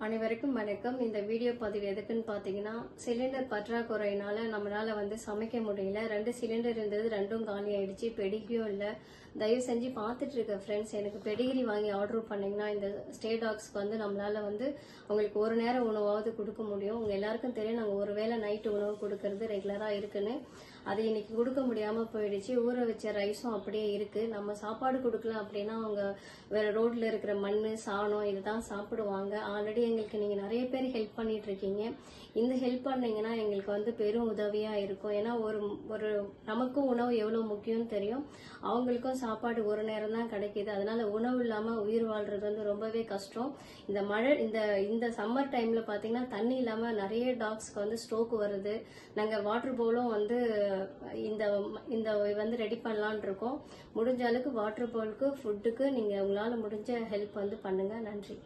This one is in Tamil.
அனைவருக்கும் வணக்கம். இந்த வீடியோ பதிவு எதுக்குன்னு பார்த்தீங்கன்னா, சிலிண்டர் பற்றாக்குறையினால நம்மளால சமைக்க முடியல. 2 சிலிண்டர் இருந்தது, 2ம் காலி ஆயிடுச்சு. பெடிகிரியும் இல்லை. தயவு செஞ்சு பார்த்துட்டு இருக்க ஃப்ரெண்ட்ஸ், எனக்கு பெடிகிரி வாங்கி ஆர்டர் பண்ணிங்கன்னா இந்த ஸ்டே டாக்ஸ்க்கு நம்மளால அவங்களுக்கு ஒரு நேரம் உணவாவது கொடுக்க முடியும். உங்க எல்லாருக்கும் தெரியும், நாங்கள் ஒரு வேளை நைட்டு உணவு கொடுக்கறது ரெகுலராக இருக்குன்னு. அது இன்னைக்கு கொடுக்க முடியாமல் போயிடுச்சு. ஊற வச்ச ரைஸும் அப்படியே இருக்கு. நம்ம சாப்பாடு கொடுக்கல அப்படின்னா அவங்க வேற ரோட்ல இருக்கிற மண், சாணம் இதுதான் சாப்பிடுவாங்க. ஆல்ரெடி எங்களுக்கு நீங்க நிறைய பேர் ஹெல்ப் பண்ணிட்டு இருக்கீங்க. இந்த ஹெல்ப் பண்ணீங்கன்னா எங்களுக்கு பெரும் உதவியா இருக்கும். ஏன்னா ஒரு நமக்கும் உணவு எவ்வளவு முக்கியம்னு தெரியும். அவங்களுக்கும் சாப்பாடு ஒரு நேரம் தான் கிடைக்குது. அதனால உணவு இல்லாம உயிர் வாழ்றது ரொம்பவே கஷ்டம். இந்த மழை இந்த சம்மர் டைம்ல பாத்தீங்கன்னா தண்ணி இல்லாம நிறைய டாக்ஸ்க்கு ஸ்ட்ரோக் வருது. நாங்க வாட்டர் பவுலும் இந்த ரெடி பண்ணலான் இருக்கோம். முடிஞ்ச அளவுக்கு வாட்டர் பவுலுக்கு ஃபுட்டுக்கு நீங்க உங்களால முடிஞ்ச ஹெல்ப் பண்ணுங்க. நன்றி.